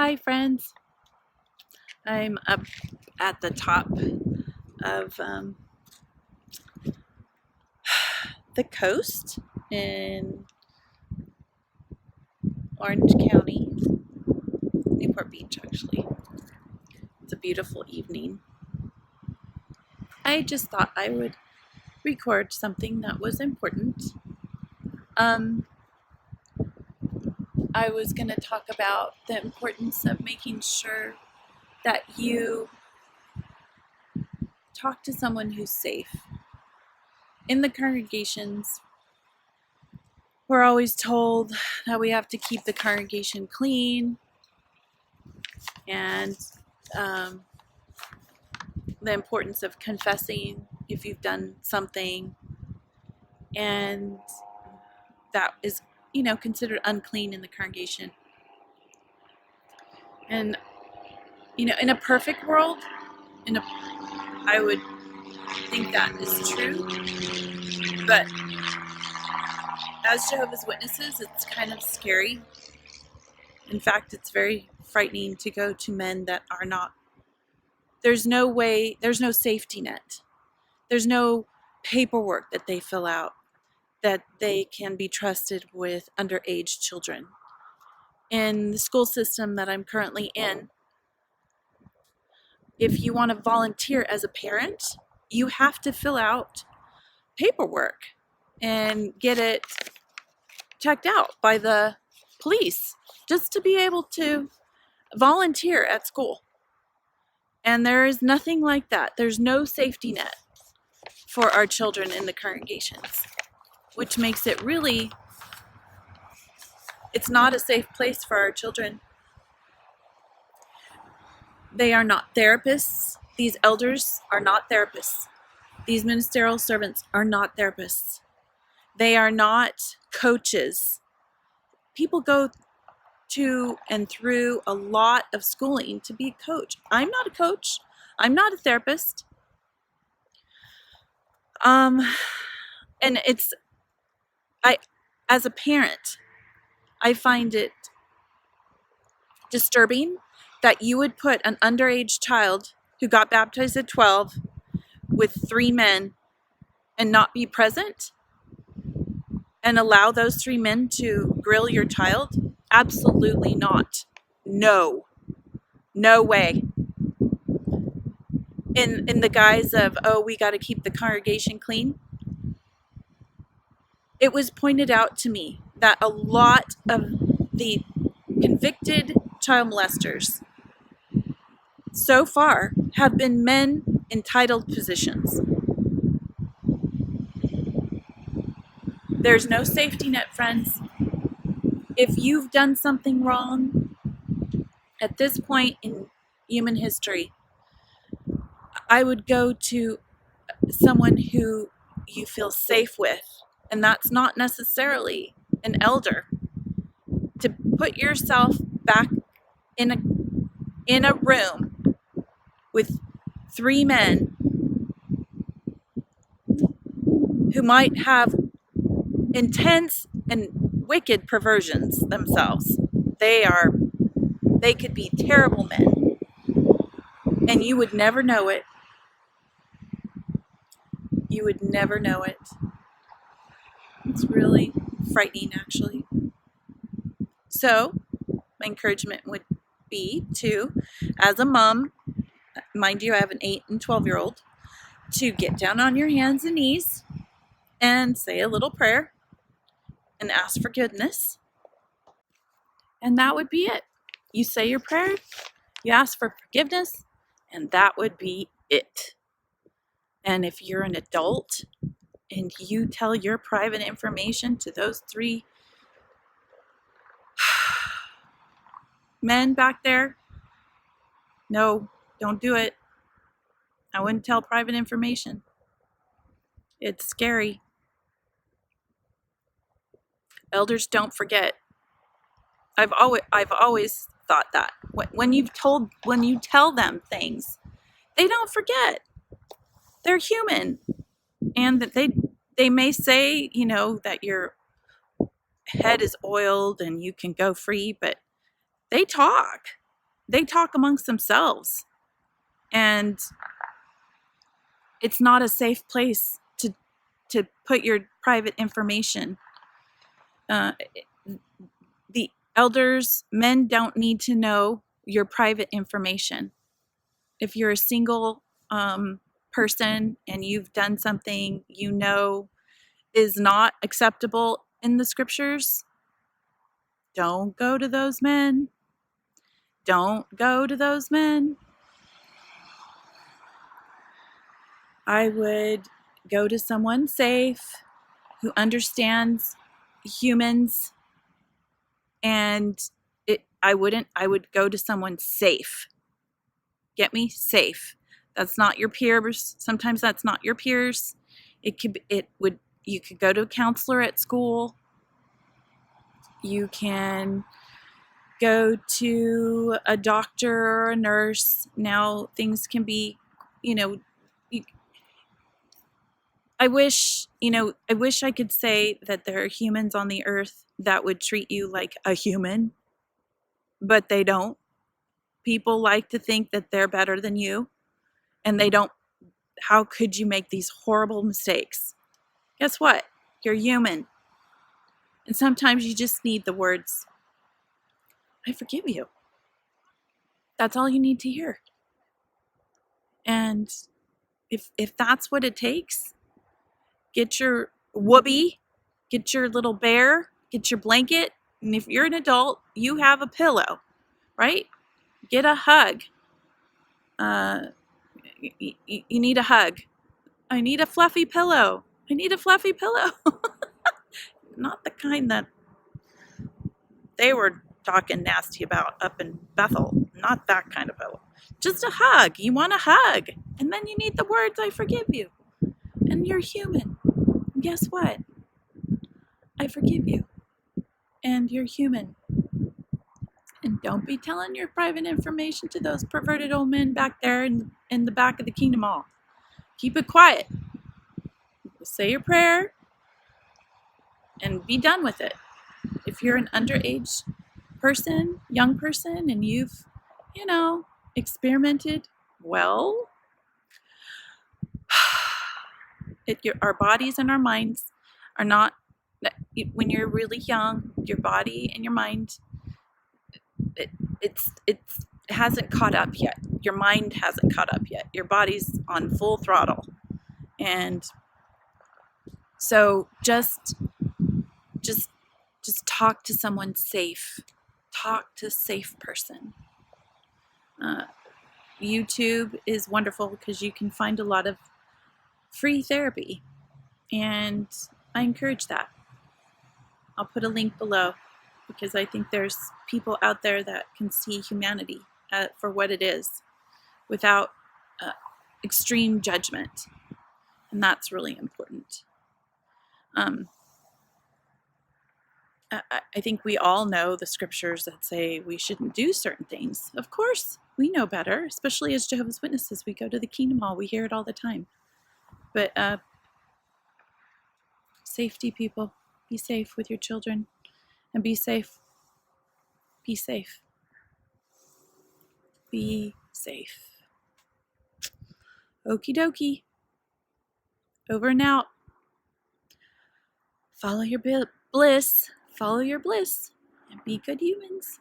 Hi friends, I'm up at the top of the coast in Orange County, Newport Beach actually. It's a beautiful evening. I just thought I would record something that was important. I was going to talk about the importance of making sure that you talk to someone who's safe. In the congregations, we're always told that we have to keep the congregation clean and the importance of confessing if you've done something, and that is, considered unclean in the congregation. And, in a perfect world, I would think that is true, but as Jehovah's Witnesses, it's kind of scary. In fact, it's very frightening to go to men that are not. There's no safety net. There's no paperwork that they fill out that they can be trusted with underage children. In the school system that I'm currently in, if you want to volunteer as a parent, you have to fill out paperwork and get it checked out by the police just to be able to volunteer at school. And there is nothing like that. There's no safety net for our children in the congregations, which makes it it's not a safe place for our children. They are not therapists. These elders are not therapists. These ministerial servants are not therapists. They are not coaches. People go to and through a lot of schooling to be a coach. I'm not a coach. I'm not a therapist. And as a parent, I find it disturbing that you would put an underage child who got baptized at 12 with 3 men and not be present and allow those 3 men to grill your child. Absolutely not. No way. In the guise of, we got to keep the congregation clean. It was pointed out to me that a lot of the convicted child molesters so far have been men in titled positions. There's no safety net, friends. If you've done something wrong at this point in human history, I would go to someone who you feel safe with, and that's not necessarily an elder. To put yourself back in a room with 3 men who might have intense and wicked perversions themselves. They could be terrible men, and you would never know it. You would never know it. It's really frightening, actually. So, my encouragement would be to, as a mom, mind you, I have an 8 and 12-year-old, to get down on your hands and knees and say a little prayer and ask forgiveness. And that would be it. You say your prayer, you ask for forgiveness, and that would be it. And if you're an adult and you tell your private information to those 3 men back there, no, don't do it. I wouldn't tell private information. It's scary. Elders don't forget. I've always thought that when you tell them things, they don't forget. They're human, and that they may say, that your head is oiled and you can go free, but they talk. they talk amongst themselves, and it's not a safe place to put your private information. The elders, men don't need to know your private information. If you're a single person and you've done something you know is not acceptable in the scriptures, don't go to those men. Don't go to those men. I would go to someone safe who understands humans, and I would go to someone safe. Get me? Safe. That's not your peers. Sometimes that's not your peers. You could go to a counselor at school. You can go to a doctor or a nurse. Now things can be, I wish I could say that there are humans on the earth that would treat you like a human, but they don't. People like to think that they're better than you, and they don't. How could you make these horrible mistakes? Guess what? You're human. And sometimes you just need the words, I forgive you. That's all you need to hear. And if that's what it takes, get your whoopee, get your little bear, get your blanket, and if you're an adult, you have a pillow, right? Get a hug. You need a hug. I need a fluffy pillow. I need a fluffy pillow. Not the kind that they were talking nasty about up in Bethel. Not that kind of pillow. Just a hug. You want a hug. And then you need the words, I forgive you. And you're human. And guess what? I forgive you. And you're human. And don't be telling your private information to those perverted old men back there in the back of the Kingdom Hall. Keep it quiet. Say your prayer and be done with it. If you're an underage person, young person, and you've, experimented, well, our bodies and our minds are not, when you're really young, your body and your mind, it hasn't caught up yet. Your mind hasn't caught up yet. Your body's on full throttle. And so just talk to someone safe. Talk to a safe person. YouTube is wonderful because you can find a lot of free therapy, and I encourage that. I'll put a link below because I think there's people out there that can see humanity for what it is without extreme judgment, and that's really important. I think we all know the scriptures that say we shouldn't do certain things. Of course, we know better, especially as Jehovah's Witnesses. We go to the Kingdom Hall. We hear it all the time. But safety, people. Be safe with your children. And be safe. Be safe. Be safe. Okie dokie. Over and out. Follow your bliss. Follow your bliss. And be good humans.